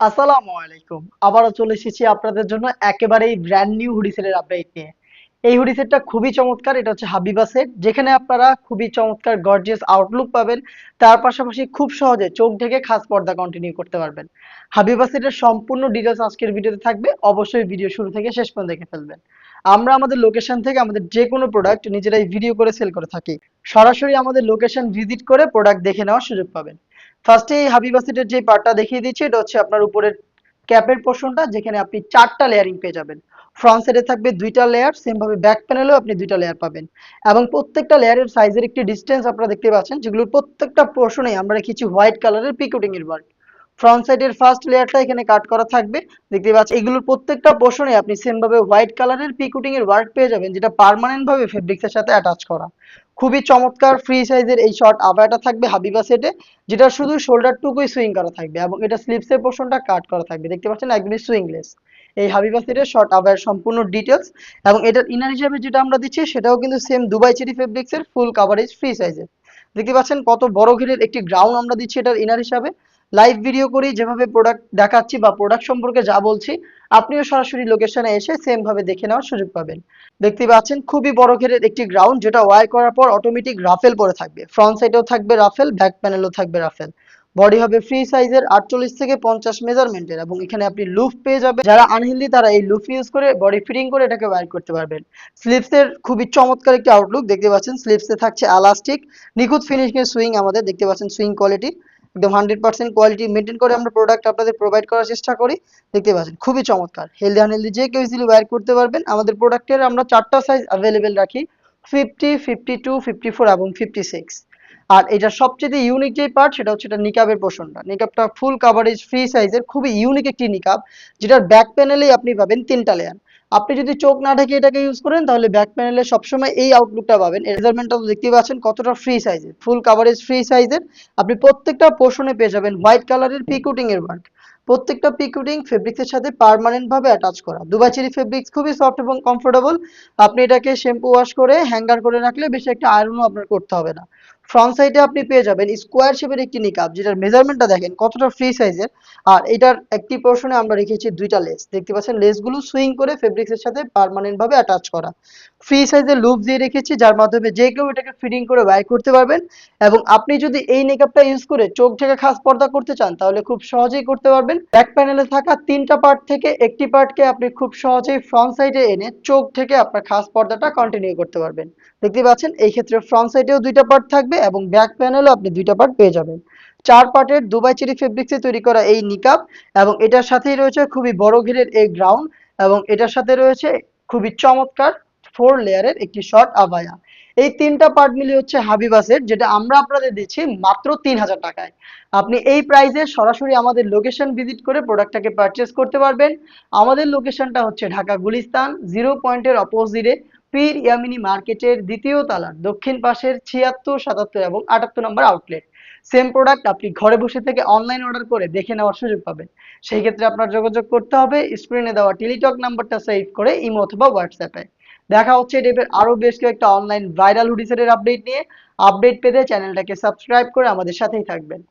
আসসালামু আলাইকুম। আবারও চলে এসেছি আপনাদের জন্য একেবারেই ব্র্যান্ড নিউ হুডি সেটের আপডেট নিয়ে। এই হুডি সেটটা খুবই চমৎকার। এটা হচ্ছে হাবিবা সেট, যেখানে আপনারা খুবই চমৎকার গর্জিয়াস আউটলুক পাবেন। তার পাশাপাশি খুব সহজে চোখ ঢেকে খাস পর্দা কন্টিনিউ করতে পারবেন। হাবিবা সেটের সম্পূর্ণ ডিটেলস আজকের ভিডিওতে থাকবে। অবশ্যই ভিডিও শুরু থেকে শেষ পর্যন্ত দেখে ফেলবেন। আমরা আমাদের লোকেশন থেকে আমাদের যে কোনো প্রোডাক্ট নিজেরাই ভিডিও করে সেল করে থাকি। সরাসরি আমাদের লোকেশন ভিজিট করে প্রোডাক্ট দেখে নেওয়ার সুযোগ পাবেন। ফার্স্টে এই হাবিবা সেটের যে পার্টটা দেখিয়ে দিচ্ছি, এটা হচ্ছে আপনার উপরের ক্যাপের পোর্শনটা, যেখানে আপনি 4টা লেয়ারিং পেয়ে যাবেন। ফ্রন্ট সাইডে থাকবে 2টা লেয়ার, সেম ভাবে ব্যাক প্যানেলেও আপনি 2টা লেয়ার পাবেন। এবং প্রত্যেকটা লেয়ারের সাইজের একটি ডিসটেন্স আপনারা দেখতে পাচ্ছেন, যেগুলোর প্রত্যেকটা পোর্শনে আমরা রেখেছি হোয়াইট কালারের পিকোটিং এর ওয়ার্ক। ফ্রন্ট সাইডের ফার্স্ট লেয়ারটা এখানে কাট করা থাকবে, দেখতে পাচ্ছেন। এগুলোর প্রত্যেকটা পোর্শনে আপনি সেম ভাবে হোয়াইট কালারের পিকোটিং এর ওয়ার্ক পেয়ে যাবেন, যেটা পার্মানেন্ট ভাবে ফেব্রিক্সের সাথে অ্যাটাচ করা। খুবই চমৎকার ফ্রি সাইজের এই শর্ট আবায়াটা থাকবে হাবিবা সেটে, যেটা শুধু শোল্ডার টুকুই সুইং করা থাকবে এবং এটা স্লিভসের পোর্শনটা কাট করা থাকবে, দেখতে পাচ্ছেন একদমই সুইংলেস। এই হাবিবা সেটের শর্ট আবায়ার সম্পূর্ণ ডিটেলস। এবং এটার ইনার হিসাবে যেটা আমরা দিচ্ছি সেটাও কিন্তু সেম দুবাই চেরি ফেব্রিক্সের ফুল কাভারেজ ফ্রি সাইজের। দেখতে পাচ্ছেন কত বড় ঘেরের একটি গ্রাউন্ড আমরা দিচ্ছি এটার ইনার হিসাবে। লাইভ ভিডিও করি যেভাবে প্রোডাক্ট দেখাচ্ছি বা প্রোডাক্ট সম্পর্কে যা বলছি, আপনিও সরাসরি লোকেশনে এসে সেম ভাবে দেখে নেওয়ার সুযোগ পাবেন। দেখতে পাচ্ছেন খুবই বড় ঘেরের একটি গ্রাউন্ড, যেটা ওয়্যার করার পর অটোমেটিক রাফেল পরে থাকবে। ফ্রন্ট সাইডেও থাকবে রাফেল, ব্যাক প্যানেলও থাকবে রাফেল। বডি হবে ফ্রি সাইজের 48 থেকে 50 মেজারমেন্টের, এবং এখানে আপনি লুফ পেয়ে যাবেন। যারা আনহেলদি তারা এই লুফ ইউজ করে বডি ফিটিং করে এটাকে ওয়্যার করতে পারবেন। স্লিভসের খুবই চমৎকার একটি আউটলুক দেখতে পাচ্ছেন। স্লিভসে থাকছে এলাস্টিক, নিখুঁত ফিনিশিং এর সুইং, আমাদের দেখতে পাচ্ছেন সুইং কোয়ালিটি একদম 100% কোয়ালিটি মেনটেন করে আমরা প্রোডাক্ট আপনাদের প্রোভাইড করার চেষ্টা করি। দেখতে পাচ্ছেন খুবই চমৎকার, হেলদি আনহেলদি যে কেউ ইজিলি ওয়্যার করতে পারবেন। আমাদের প্রোডাক্টের আমরা 4টা সাইজ অ্যাভেলেবেল রাখি: 50, 52, 54 এবং 56। আর এটা সবচেয়ে ইউনিক যে পার্ট সেটা হচ্ছে এটা নিকাবের পোর্শনটা। নিকাবটা ফুল কাভারেজ ফ্রি সাইজের, খুবই ইউনিক একটি নিকাব, যেটার ব্যাক প্যানেলেই আপনি পাবেন 3টা লেয়ার। আপনি যদি চোখ না ঢেকে এটাকে ইউজ করেন তাহলে ব্যাক প্যানেলে সবসময় এই আউটলুকটা পাবেন। মেজারমেন্টটা তো দেখতে পাচ্ছেন কতটা ফ্রি সাইজের, ফুল কাভারেজ ফ্রি সাইজের। আপনি প্রত্যেকটা পোর্শনে পেয়ে যাবেন হোয়াইট কালারের পিকুটিং এর ওয়ার্ক। প্রত্যেকটা পিকুটিং ফেব্রিক্সের সাথে পার্মানেন্ট ভাবে অ্যাটাচ করা। দুবাই চেরি ফেব্রিক্স খুবই সফট এবং কমফোর্টেবল। আপনি এটাকে শ্যাম্পু ওয়াশ করে হ্যাঙ্গার করে রাখলে বেশি একটা আয়রনও আপনার করতে হবে না। ফ্রন্ট সাইডে আপনি পেয়ে যাবেন স্কোয়ার শেপের একটি নিকাব, যেটার মেজারমেন্টটা দেখেন কতটা ফ্রি সাইজের। আর এটার একটি পোর্শনে আমরা রেখেছি 2টা লেস, দেখতে পাচ্ছেন লেসগুলো সুইং করে ফেব্রিক্সের সাথে পার্মানেন্ট ভাবে অ্যাটাচ করা। ফ্রি সাইজের লুপ দিয়ে রেখেছি, যার মাধ্যমে যে কেউ এটাকে ফিটিং করে ওয়্যার করতে পারবেন। এবং আপনি যদি এই মেকআপটা ইউজ করে চোখ থেকে খাস পর্দা করতে চান তাহলে খুব সহজেই করতে পারবেন। ব্যাক প্যানেলে থাকা 3টা পার্ট থেকে একটি পার্টকে আপনি খুব সহজেই ফ্রন্ট সাইডে এনে চোখ থেকে আপনার খাস পর্দাটা কন্টিনিউ করতে পারবেন। দেখতে পাচ্ছেন এই ক্ষেত্রে ফ্রন্ট সাইডেও 2টা পার্ট থাকবে এবং ব্যাক প্যানেলও আপনি 2টা পার্ট পেয়ে যাবেন। 4 পার্টের দুবাই চেরি ফেব্রিক্সে তৈরি করা এই নিকাব, এবং এটার সাথেই রয়েছে খুবই বড় ঘেরের এই গ্রাউন্ড, এবং এটার সাথে রয়েছে খুবই চমৎকার 4 লেয়ারের একটি শর্ট আবায়া। এই 3টা পার্ট মিলিয়ে হচ্ছে হাবিবা সেট, যেটা আমরা আপনাদের দিচ্ছি মাত্র 3000 টাকায়। আপনি এই প্রাইসে সরাসরি আমাদের লোকেশন ভিজিট করে প্রোডাক্টটাকে পারচেজ করতে পারবেন। আমাদের লোকেশনটা হচ্ছে ঢাকা গুলিস্তান 0 পয়েন্টের অপোজিটে, পীর ইয়ামিনী মার্কেটের 2য় তলার দক্ষিণ পাশের 76, 77 এবং 78 নম্বর আউটলেট। সেম প্রোডাক্ট আপনি ঘরে বসে থেকে অনলাইন অর্ডার করে দেখে নেওয়ার সুযোগ পাবেন। সেই ক্ষেত্রে আপনার যোগাযোগ করতে হবে স্ক্রিনে দেওয়া টেলিটক নাম্বারটা সেভ করে ইমো অথবা হোয়াটসঅ্যাপে। দেখা হচ্ছে এই টাইপের আরো বেশ কয়েকটা অনলাইন ভাইরাল হুডি সেটের আপডেট নিয়ে। আপডেট পেতে চ্যানেলটাকে সাবস্ক্রাইব করে আমাদের সাথেই থাকবেন।